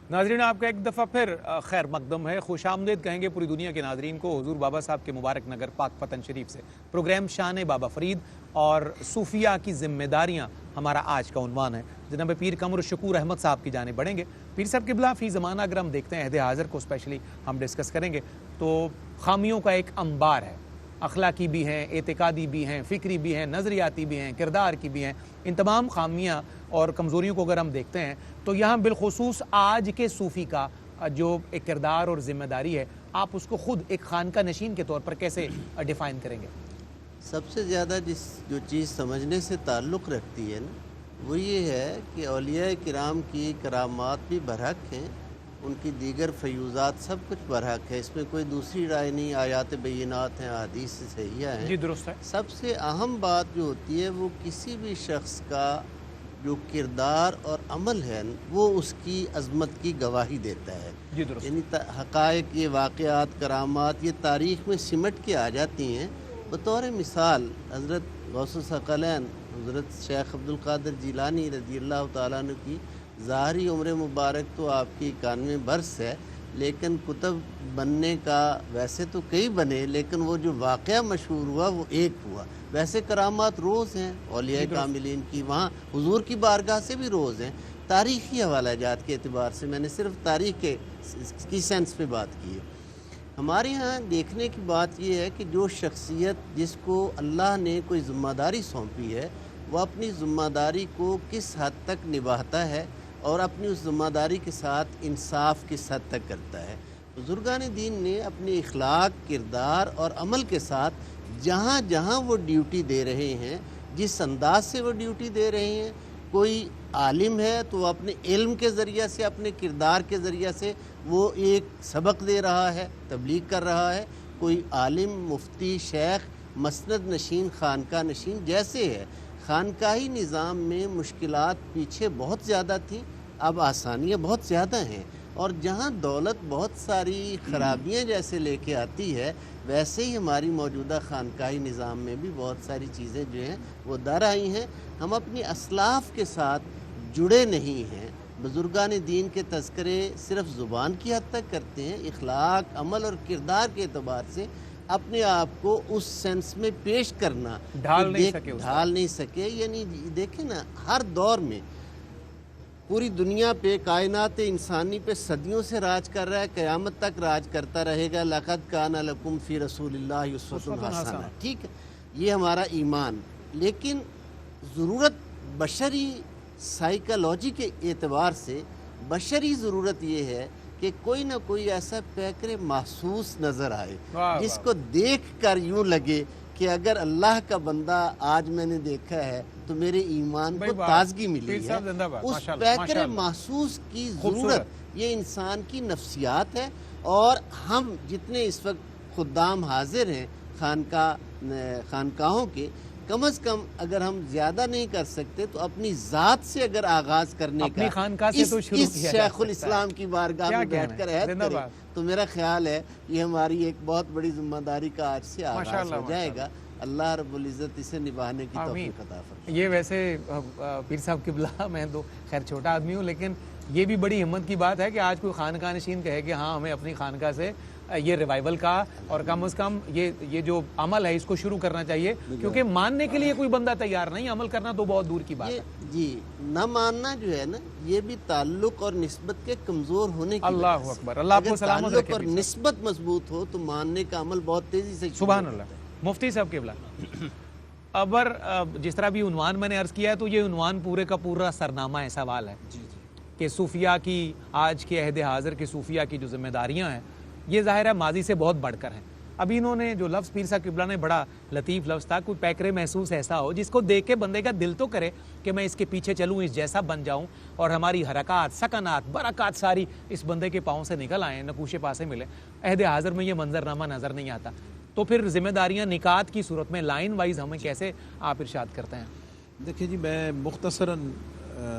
नाजरीन, आपका एक दफ़ा फिर खैर मकदम है, खुश आमदीद कहेंगे पूरी दुनिया के नाजरीन को हुजूर बाबा साहब के मुबारक नगर पाक पतन शरीफ से। प्रोग्राम शान बाबा फरीद और सूफिया की जिम्मेदारियाँ हमारा आज का उन्वान है। जनाब पीर कमर शकूर अहमद साहब की जाने बढ़ेंगे। पीर साहब किबला फ़ी ज़माना अगर हम देखते हैं अहद हाज़िर को स्पेशली हम डिस्कस करेंगे तो खामियों का एक अंबार है, अखलाकी भी हैं, एतिकादी भी हैं, फ़िक्री भी हैं, नज़रियाती भी हैं, किरदार की भी हैं। इन तमाम खामियाँ और कमज़ोरियों को अगर हम देखते हैं तो यहाँ बिलखुसूस आज के सूफ़ी का जो एक किरदार और ज़िम्मेदारी है, आप उसको ख़ुद एक खानका नशीन के तौर पर कैसे डिफ़ाइन करेंगे? सबसे ज़्यादा जो चीज़ समझने से ताल्लुक़ रखती है ना, वो ये है कि औलिया किराम की करामात भी बरहक हैं, उनकी दीगर फ़यूज़ात सब कुछ बरहक है, इसमें कोई दूसरी राय नहीं। आयात बैयिनात हैं, हदीस सहीहा हैं। जी दुरुस्त है। सबसे अहम बात जो होती है वो किसी भी शख्स का जो किरदार और अमल है वो उसकी अज़मत की गवाही देता है। जी दुरुस्त। यानी हक़ाइक़, ये वाक़यात, करामात ये तारीख़ में सिमट के आ जाती हैं। बतौर मिसाल हज़रत गौसुस सकलैन हज़रत शेख अब्दुल क़ादिर जिलानी रज़ी अल्लाह तआला अन्हु की ज़ाहरी उम्र मुबारक तो आपकी 91 बरस है, लेकिन कुतुब बनने का वैसे तो कई बने, लेकिन वो जो वाक़या मशहूर हुआ वो एक हुआ। वैसे करामात रोज़ हैं औलिया कामिलीन की, वहाँ हुजूर की बारगाह से भी रोज़ हैं। तारीख़ी हवालाजात के एतबार से मैंने सिर्फ तारीख़ की सेंस पे बात की है। हमारे यहाँ देखने की बात यह है कि जो शख्सियत जिसको अल्लाह ने कोई ज़िम्मेदारी सौंपी है, वह अपनी ज़िम्मेदारी को किस हद तक निभाता है और अपनी उस ज़िम्मेदारी के साथ इंसाफ किस हद तक करता है। बुज़ुर्गान दीन ने अपने इखलाक, किरदार और अमल के साथ जहाँ जहाँ वो ड्यूटी दे रहे हैं, जिस अंदाज से वो ड्यूटी दे रहे हैं, कोई आलिम है तो अपने इल्म के ज़रिया से, अपने किरदार के ज़रिया से वो एक सबक दे रहा है, तबलीग कर रहा है। कोई आलिम, मुफ्ती, शेख, मसनद नशीन, खानका नशीन जैसे है। खानकाही निज़ाम में मुश्किलात पीछे बहुत ज़्यादा थी, अब आसानियाँ बहुत ज़्यादा हैं। और जहाँ दौलत बहुत सारी ख़राबियाँ जैसे लेके आती है, वैसे ही हमारी मौजूदा खानकाही निज़ाम में भी बहुत सारी चीज़ें जो हैं वो दर आई हैं। हम अपनी असलाफ़ के साथ जुड़े नहीं हैं। बुज़ुर्गान दीन के तज़किरे सिर्फ़ ज़ुबान की हद तक करते हैं, इखलाक, अमल और किरदार के एतबार से अपने आप को उस सेंस में पेश करना ढाल नहीं सके। यानी देखें ना, हर दौर में पूरी दुनिया पे, कायनात इंसानी पे सदियों से राज कर रहा है, क़यामत तक राज करता रहेगा। लक़द काना लकुम फ़ी रसूलिल्लाहि उस्वतुन हसना, ठीक है, ये हमारा ईमान। लेकिन ज़रूरत बशरी साइकोलॉजी के एतबार से बशरी ज़रूरत ये है कि कोई ना कोई ऐसा पैकर महसूस नज़र आए जिसको देख कर यूँ लगे कि अगर अल्लाह का बंदा आज मैंने देखा है तो मेरे ईमान को ताजगी मिली है। उस पैकर महसूस की ज़रूरत ये इंसान की नफ्सियात है। और हम जितने इस वक्त खुद्दाम हाजिर हैं खानकाहों के, कम अज़ कम अगर हम ज़्यादा नहीं कर सकते तो अपनी ज़ात से अगर आगाज़ करने का इस शेखुल इस्लाम की बारगाह में बैठ कर ऐद करें तो मेरा ख्याल है ये हमारी एक बहुत बड़ी जिम्मेदारी का आज से आगाज़ हो जाएगा। अल्लाह रब्बुल इज़्ज़त इसे निभाने की तौफीक अता फरमाए। ये वैसे पीर साहब किबला, मैं तो खैर छोटा आदमी हूँ, लेकिन ये भी बड़ी हिम्मत की बात है कि आज कोई खानका नशीन कहे कि हाँ हमें अपनी खानका से ये रिवाइवल का और कम से कम ये जो अमल है इसको शुरू करना चाहिए, क्योंकि मानने के लिए कोई बंदा तैयार नहीं, अमल करना तो बहुत दूर की बात है। जी, न मानना जो है ना, ये भी ताल्लुक और निस्बत के कमज़ोर होने की। अल्लाह अकबर, अल्लाह आपको सलामत रखे। और निस्बत मजबूत हो तो मानने का अमल बहुत तेज़ी से। सुभान अल्लाह। मुफ्ती साहब किबला, अबर जिस तरह भी उन्वान मैंने अर्ज़ किया है तो ये उन्वान पूरे का पूरा सरनामा है, सवाल है कि सूफिया की, आज के अहद हाज़िर के सूफिया की जो जिम्मेदारियाँ हैं ये ज़ाहिर है माजी से बहुत बढ़कर हैं। अभी इन्होंने जो लफ्ज़ पीर साहब किबला ने बड़ा लतीफ़ लफ्ज़ था, कोई पैकरे महसूस ऐसा हो जिसको देख के बंदे का दिल तो करे कि मैं इसके पीछे चलूँ, इस जैसा बन जाऊँ, और हमारी हरकत, सकनात, बरक़ात सारी इस बंदे के पाँव से निकल आएँ, नकूशे पासे मिले। अहद हाज़िर में ये मंजरनामा नज़र नहीं आता। तो फिर जिम्मेदारियाँ निकात की सूरत में लाइन वाइज हमें कैसे आप इरशाद करते हैं? देखिए जी, मैं मुख्तसरन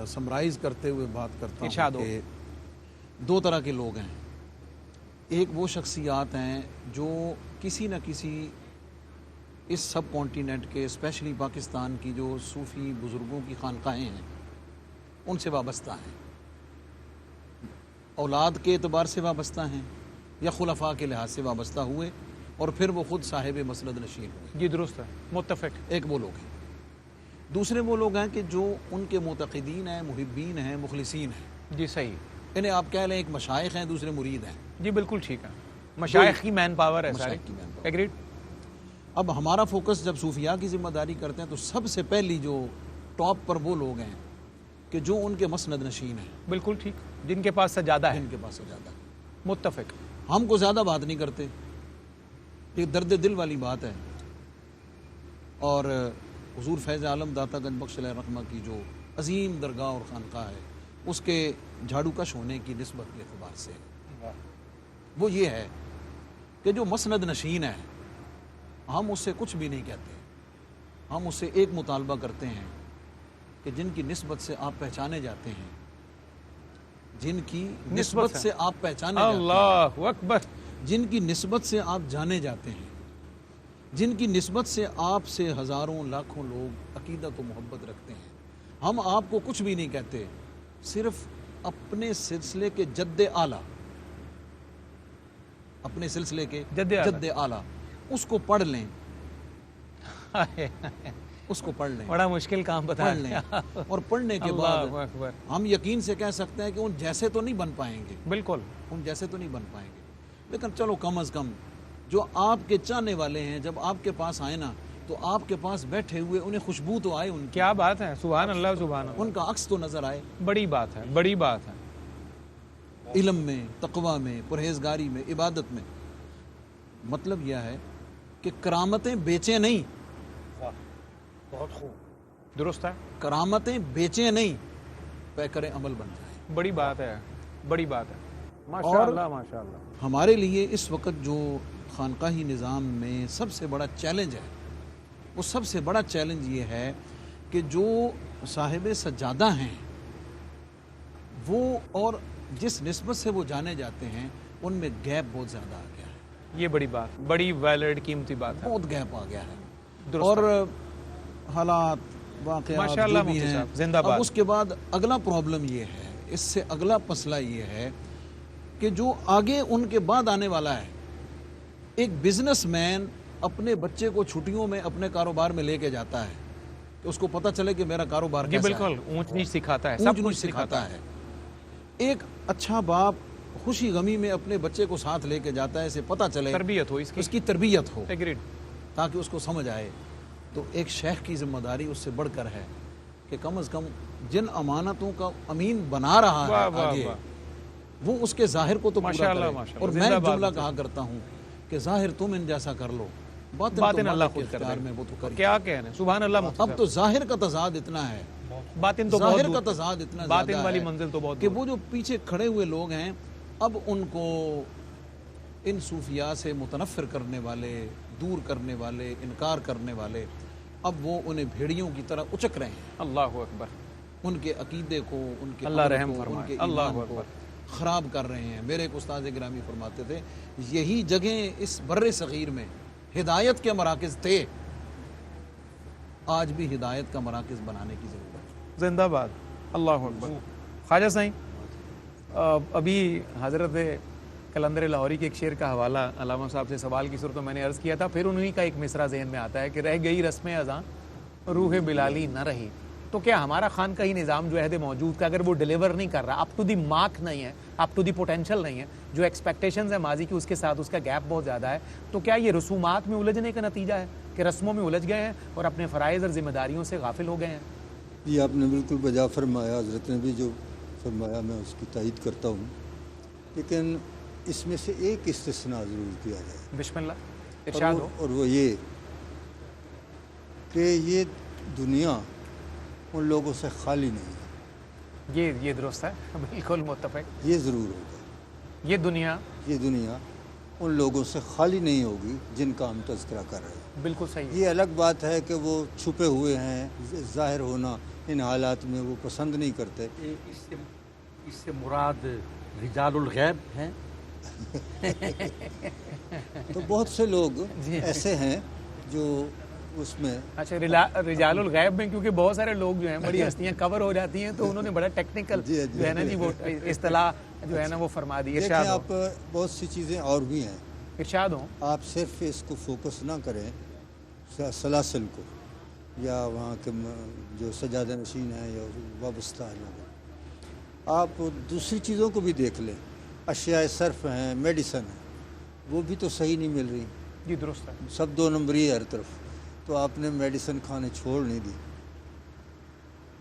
समराइज़ करते हुए बात करता इरशाद हूँ हो। कि दो तरह के लोग हैं। एक वो शख्सियात हैं जो किसी न किसी इस सब कॉन्टिनेंट के, स्पेशली पाकिस्तान की जो सूफ़ी बुज़ुर्गों की खानकाहें हैं, उनसे वाबस्ता हैं, औलाद के एतबार से वाबस्ता हैं या खुलफा के लिहाज से वाबस्ता हुए, और फिर वो ख़ुद साहिब मसनद नशीन हुए। जी दुरुस्त है, मुत्तफ़िक। एक वो लोग हैं। दूसरे वो लोग हैं कि जो उनके मुतक़िदीन हैं, मुहिब्बीन हैं, मुखलिसीन हैं। जी सही, इन्हें आप कह लें एक मशाइख हैं, दूसरे मुरीद हैं। जी बिल्कुल ठीक है। मशाइख की मैन पावर है सारी। मशाइख की मैन पावर। एग्रीड। अब हमारा फोकस जब सूफिया की ज़िम्मेदारी करते हैं तो सबसे पहली जो टॉप पर वो लोग हैं कि जो उनके मसनद नशीन हैं, बिल्कुल ठीक, जिनके पास सजादा है। जिनके पास ज़्यादा। मुत्तफ़िक। हमको ज़्यादा बात नहीं करते, ये दर्द दिल वाली बात है। और हुजूर फैज़ आलम दाता गंज बख्श अलैहि रहमा की जो अजीम दरगाह और खानका है, उसके झाड़ू कश होने की निस्बत के एतबार से वो ये है कि जो मसनद नशीन है, हम उससे कुछ भी नहीं कहते। हम उससे एक मुतालबा करते हैं कि जिनकी निस्बत से आप पहचाने जाते हैं, जिनकी निस्बत से आप पहचाने जाते हैं, अल्लाहु अकबर, जिनकी निस्बत से आप जाने जाते हैं, जिनकी निस्बत से आपसे हज़ारों लाखों लोग अकीदत व मोहब्बत रखते हैं, हम आपको कुछ भी नहीं कहते, सिर्फ अपने सिलसिले के जद्दे आला, अपने सिलसिले के जद्दे आला उसको पढ़ लें, उसको पढ़ लें, बड़ा मुश्किल काम बता पढ़ लें, और पढ़ने के अल्लाहु बाद अकबर। हम यकीन से कह सकते हैं कि उन जैसे तो नहीं बन पाएंगे, बिल्कुल। उन जैसे तो नहीं बन पाएंगे, लेकिन चलो कम अज़ कम जो आपके चाहने वाले हैं जब आपके पास आए ना, तो आपके पास बैठे हुए उन्हें खुशबू तो आए, उनकी क्या बात है, सुभान अल्लाह सुभान अल्लाह। उनका अक्स तो नज़र आए। बड़ी बात है, बड़ी बात है। इल्म में, तक़वा में, परहेज़गारी में, इबादत में। मतलब यह है कि करामतें बेचें नहीं, बहुत खूब, दुरुस्त है, करामतें बेचें नहीं, पैकरे अमल बन जाए। बड़ी बात है, बड़ी बात है। और माशाअल्लाह माशाअल्लाह। हमारे लिए इस वक्त जो खानकाही निज़ाम में सबसे बड़ा चैलेंज है, वो सबसे बड़ा चैलेंज ये है कि जो साहिब सज्जादा हैं वो, और जिस निस्बत से वो जाने जाते हैं, उनमें गैप बहुत ज़्यादा आ गया है। ये बड़ी बात, बड़ी वैलिड कीमती बात है। बहुत गैप आ गया है। दुरुस्त और है। हालात वाक़यात माशाअल्लाह जो भी मुफ्ती हैं, साहब, जिंदाबाद। अब उसके बाद अगला प्रॉब्लम ये है, इससे अगला मसला ये है कि जो आगे उनके बाद आने वाला है, एक बिजनेसमैन अपने बच्चे को छुट्टियों में अपने कारोबार में लेके जाता है कि उसको पता चले कि मेरा कारोबार जी कैसा बिल्कुल, है, ऊंच नीच सिखाता है, ऊंच सब नीच कुछ सिखाता है। एक अच्छा बाप खुशी गमी में अपने बच्चे को साथ लेके जाता है, इसे पता चले, तरबियत हो इसकी। उसकी तरबियत हो, एग्रीड। ताकि उसको समझ आए। तो एक शेख की जिम्मेदारी उससे बढ़कर है कि कम अज़ कम जिन अमानतों का अमीन बना रहा वाह, है वाह, आगे, वाह। वो उसके ज़ाहिर को तो पूरा माशाअल्लाह, करे। माशाअल्लाह। और मैं जिंदाबाद जुमला मुफ्ती कहा करता हूँ कि ज़ाहिर तुम इन जैसा कर लो, बातिन बातिन तो अल्लाह मालिक के खुद कर इख्तियार देगा। में, वो तो कर। क्या कहने, सुभान अल्लाह मुफ्ती अब तो ज़ाहिर का तज़ाद इतना है, साहब। बातिन तो बहुत ज़ाहिर का दूर, तज़ाद इतना बातिन ज़्यादा वाली है मंजिल तो बहुत कि दूर। वो जो पीछे खड़े हुए लोग हैं, अब उनको इन सूफिया से मुतनफ़िर करने वाले, दूर करने वाले, इनकार करने वाले, अब वो उन्हें भेड़ियों की तरह उचक रहे हैं। अल्लाहु अकबर। उनके अकीदे को, उनके अल्लाह अमल रहम को, फरमाए। उनके अल्लाहु ईमान को अकबर। ख़राब कर रहे हैं। मेरे एक उस्ताद गिरामी फरमाते थे, यही जगह इस बर्रे सग़ीर में हिदायत के मराकज़ थे, आज भी हिदायत का मराकज़ बनाने की ज़रूरत है। जिंदाबाद, अल्लाहु अकबर। ख्वाजा साईं, अभी हज़रत कलंदर लाहौरी के एक शेर का हवाला अलामा साहब से सवाल की सूरत में मैंने अर्ज़ किया था, फिर उन्हीं का एक मिसरा ज़हन में आता है कि रह गई रस्म अज़ां रूह बिलाली न रही। तो क्या हमारा खान का ही निज़ाम जो अहद मौजूद का अगर वो डिलीवर नहीं कर रहा, अप टू दी मार्क नहीं है, अप टू दी पोटेंशल नहीं है, जो एक्सपेक्टेशंस है माजी की उसके साथ उसका गैप बहुत ज़्यादा है, तो क्या ये रसूमात में उलझने का नतीजा है कि रस्मों में उलझ गए हैं और अपने फ़राइज़ और ज़िम्मेदारियों से गाफिल हो गए हैं? ये आपने बिल्कुल बजा फरमाया, हज़रत ने भी जो फरमाया मैं उसकी तायीद करता हूँ, लेकिन इसमें से एक इस्तिस्ना ज़रूर किया जाए। बिस्मिल्लाह। इरशाद हो। और वो ये कि ये दुनिया उन लोगों से खाली नहीं है, ये दुरुस्त है, बिल्कुल मुत्तफिक। ये ज़रूर होगा। ये दुनिया ये दुनिया उन लोगों से खाली नहीं होगी जिनका हम तज़किरा कर रहे हैं। बिल्कुल सही है। ये अलग बात है कि वो छुपे हुए हैं, ज़ाहिर होना इन हालात में वो पसंद नहीं करते। इससे मुराद रिजालुल गैब हैं। तो बहुत से लोग ऐसे हैं जो उसमें अच्छा, रिजालुल गैब में क्योंकि बहुत सारे लोग जो हैं बड़ी हस्तियां कवर हो जाती हैं, तो उन्होंने बड़ा टेक्निकल जी, जो है ना जी वो इस्तिलाह जो है ना वो फरमा दी। देखें इरशाद हो, आप, बहुत सी चीज़ें और भी हैं। इरशाद हो। आप सिर्फ इसको फोकस ना करें सलासिल को या वहाँ के जो सजादा नशीन हैं या वाबस्ता हैं लोग, आप दूसरी चीज़ों को भी देख लें। अशिया सर्फ हैं, मेडिसन है, वो भी तो सही नहीं मिल रही। जी दुरुस्त है। सब 2 नंबरी है हर तरफ। तो आपने मेडिसन खाने छोड़ नहीं दी।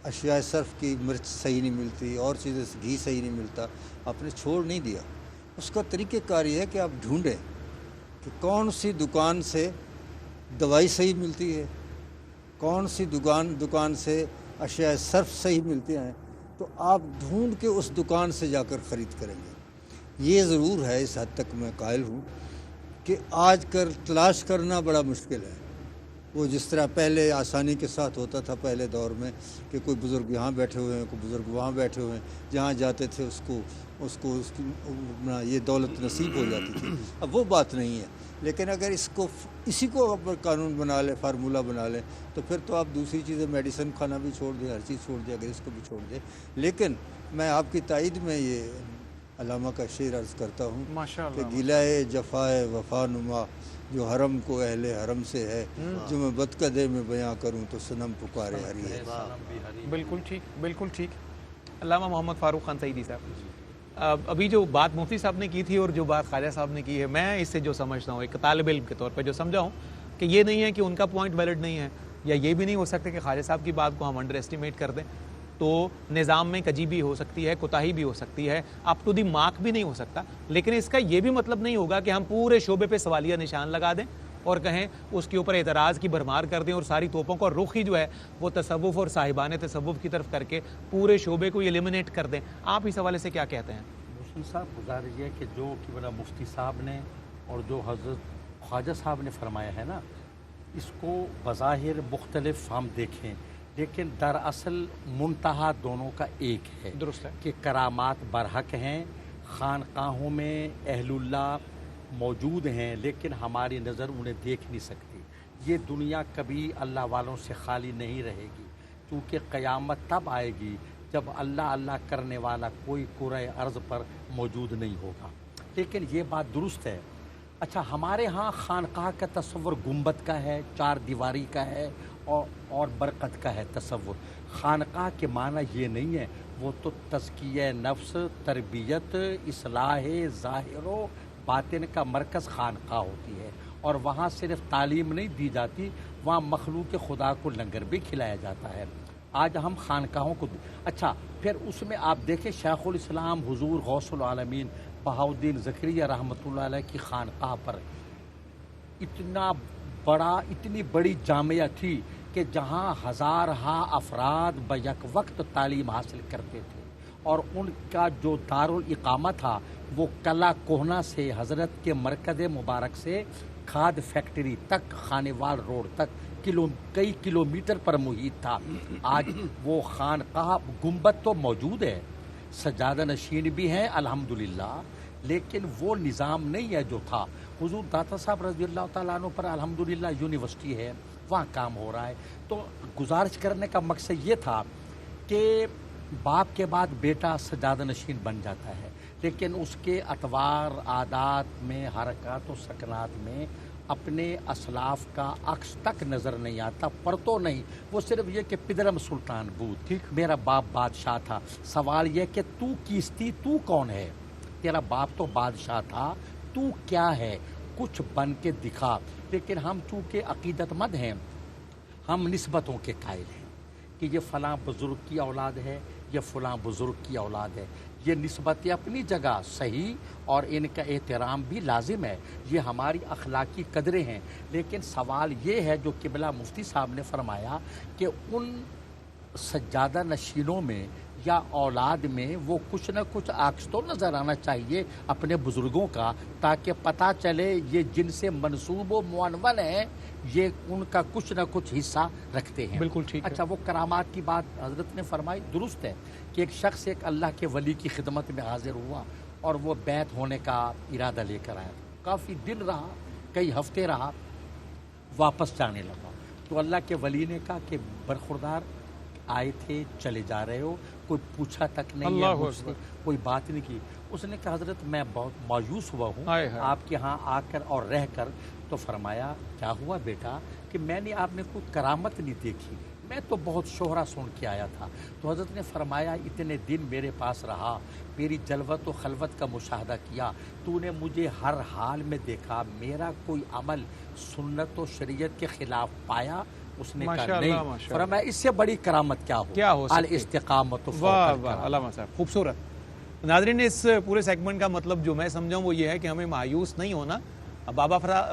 अशिया सर्फ की मिर्च सही नहीं मिलती, और चीज़ें घी सही नहीं मिलता, आपने छोड़ नहीं दिया। उसका तरीक़ेकार ये है कि आप ढूंढें कि कौन सी दुकान से दवाई सही मिलती है, कौन सी दुकान से अशिया सर्फ सही मिलते हैं, तो आप ढूंढ के उस दुकान से जाकर ख़रीद करेंगे। ये ज़रूर है, इस हद तक मैं कायल हूँ कि आज कर तलाश करना बड़ा मुश्किल है। वो जिस तरह पहले आसानी के साथ होता था पहले दौर में कि कोई बुज़ुर्ग यहाँ बैठे हुए हैं, कोई बुज़ुर्ग वहाँ बैठे हुए हैं, जहाँ जाते थे उसकी ये दौलत नसीब हो जाती थी। अब वो बात नहीं है। लेकिन अगर इसी को अगर कानून बना लें, फार्मूला बना लें, तो फिर तो आप दूसरी चीज़ें मेडिसिन खाना भी छोड़ दें, हर चीज़ छोड़ दें, अगर इसको भी छोड़ दें। लेकिन मैं आपकी तायद में ये अल्लामा का शेर अर्ज़ करता हूँ कि माशाअल्लाह। गिलाए जफ़ाए वफ़ा नुमा जो हरम को अहले हरम से है, जो मैं बदकदे में बयां करूँ तो सनम पुकारे हरी है। बिल्कुल ठीक, बिल्कुल ठीक। अल्लामा मोहम्मद फ़ारूक खान सईदी साहब, अभी जो बात मुफ्ती साहब ने की थी और जो बात ख्वाजा साहब ने की है, मैं इससे जो समझता हूँ एक तालिब इल्म के तौर पे जो समझा हूँ कि ये नहीं है कि उनका पॉइंट वैलिड नहीं है, या ये भी नहीं हो सकता कि ख्वाजा साहब की बात को हम अंडर एस्टिमेट कर दें। तो निज़ाम में कजी भी हो सकती है, कोताही भी हो सकती है, अप टू दी मार्क भी नहीं हो सकता। लेकिन इसका ये भी मतलब नहीं होगा कि हम पूरे शोबे पे सवालिया निशान लगा दें और कहें उसके ऊपर एतराज़ की भरमार कर दें और सारी तोपों का रुख ही जो है वो तसव्वुफ़ और साहिबान तसव्वुफ़ की तरफ करके पूरे शोबे को एलिमिनेट कर दें। आप इस हवाले से क्या कहते हैं? मुफ्ती साहब, गुजारिश है कि जो कि बड़ा मुफ्ती साहब ने और जो हज़रत ख्वाजा साहब ने फरमाया है ना, इसको बज़ाहिर मुख्तलिफ हम देखें, लेकिन दरअसल मुंतहा दोनों का एक है। दुरुस्त है कि करामात बरहक हैं, खानकाहों में अहलुल्लाह मौजूद हैं, लेकिन हमारी नज़र उन्हें देख नहीं सकती। ये दुनिया कभी अल्लाह वालों से खाली नहीं रहेगी, क्योंकि क़यामत तब आएगी जब अल्लाह अल्लाह करने वाला कोई कुरे अर्ज़ पर मौजूद नहीं होगा। लेकिन ये बात दुरुस्त है। अच्छा, हमारे यहाँ खानकाह का तस्वुर गुंबद का है, 4 दीवारी का है और बरकत का है तस्वुर। खानकाह के माना ये नहीं है, वो तो तज़किया नफ्स, तरबियत, इस्लाह ज़ाहिर व बातिन का मरकज़ खानकाह होती है। और वहाँ सिर्फ तालीम नहीं दी जाती, वहाँ मखलूक खुदा को लंगर भी खिलाया जाता है। आज हम खानकाहों को अच्छा, फिर उसमें आप देखें शेखुल इस्लाम हुजूर गौसुल आलमीन बहाउद्दीन ज़करिया रहमतुल्लाह अलैह की खानकाह पर इतनी बड़ी जामिया थी कि जहाँ हज़ारहा अफराद बैक वक्त तालीम हासिल करते थे, और उनका जो दारुल इकामा था वो कला कोहना से हज़रत के मरकज़ मुबारक से खाद फैक्ट्री तक, खानेवाल रोड तक कई किलोमीटर पर मुहित था। आज वो खानकाह गुंबद तो मौजूद है, सजादा नशीन भी हैं अल्हम्दुलिल्लाह, लेकिन वो निज़ाम नहीं है जो था। हुजूर दाता साहब रज़ी अल्लाह तआला अन्हु पर अल्हम्दुलिल्लाह यूनिवर्सिटी है, वहाँ काम हो रहा है। तो गुजारिश करने का मकसद ये था कि बाप के बाद बेटा सजादा नशीन बन जाता है, लेकिन उसके अतवार आदात में, हरकत और सकनात में अपने असलाफ का अक्स तक नज़र नहीं आता, पर तो नहीं, वो सिर्फ ये कि पिदरम सुल्तान बूद, ठीक, मेरा बाप बादशाह था। सवाल यह कि तू किस्ती, तू कौन है? तेरा बाप तो बादशाह था, तू क्या है? कुछ बन के दिखा। लेकिन हम चूँकि अकीदतमंद हैं, हम निस्बतों के कायल हैं कि ये फ़लाँ बुज़ुर्ग की औलाद है, ये फ़लाँ बुज़ुर्ग की औलाद है। یہ نسبتیں اپنی جگہ صحیح اور ان کا احترام بھی لازم ہے، یہ ہماری اخلاقی قدریں ہیں، لیکن سوال یہ ہے جو قبلہ مفتی صاحب نے فرمایا کہ ان سجادہ نشینوں میں یا اولاد میں وہ کچھ نہ کچھ عکس تو نظر آنا چاہیے اپنے بزرگوں کا، تاکہ پتہ چلے یہ جن سے منسوب و معنون ہیں یہ ان کا کچھ نہ کچھ حصہ رکھتے ہیں۔ بالکل ٹھیک ہے۔ اچھا، وہ کرامات کی بات حضرت نے فرمائی، درست ہے کہ ایک شخص ایک اللہ کے ولی کی خدمت میں حاضر ہوا اور وہ بیعت ہونے کا ارادہ لے کر آیا، کافی دن رہا، کئی ہفتے رہا، واپس جانے لگا تو اللہ کے ولی نے کہا کہ برخوردار آئے تھے چلے جا رہے ہو، کوئی پوچھا تک نہیں ہے اللہ مجھ سے، اکبر۔ کوئی بات نہیں کی۔ اس نے کہا حضرت میں بہت مایوس ہوا ہوں ہائے ہائے۔ آپ کے ہاں آ کر اور رہ کر۔ تو فرمایا کیا ہوا بیٹا کہ میں نے آپ نے کوئی کرامت نہیں دیکھی، میں تو بہت شہرہ سن کے آیا تھا۔ تو حضرت نے فرمایا اتنے دن میرے پاس رہا، میری جلوت و خلوت کا مشاہدہ کیا، تو نے مجھے ہر حال میں دیکھا، میرا کوئی عمل سنت و شریعت کے خلاف پایا؟ اس نے کہا ماشاءاللہ، نہیں۔ ماشاءاللہ۔ فرمایا اس سے بڑی کرامت کیا ہو سکتی؟ الاستقامت فوق واہ الکرامت۔ واہ، علامہ صاحب خوبصورت۔ ناظرین، اس پورے سیگمنٹ کا مطلب جو میں سمجھا ہوں وہ یہ ہے کہ ہمیں مایوس نہیں ہونا۔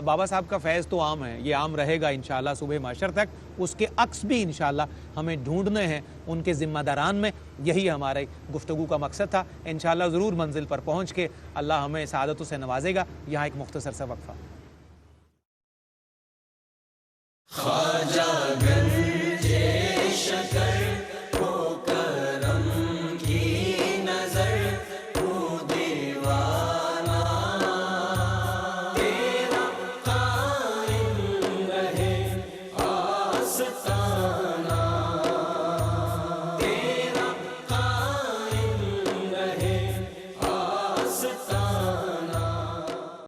بابا صاحب کا فیض تو عام ہے، یہ عام رہے گا انشاءاللہ صبح محشر تک، اس کے عکس بھی انشاءاللہ ہمیں ڈھونڈنے ہیں ان کے ذمہ داران میں، یہی ہمارے گفتگو کا مقصد تھا۔ انشاءاللہ ضرور منزل پر پہنچ کے اللہ ہمیں سعادتوں سے نوازے گا۔ یہاں ایک مختصر سا وقفہ۔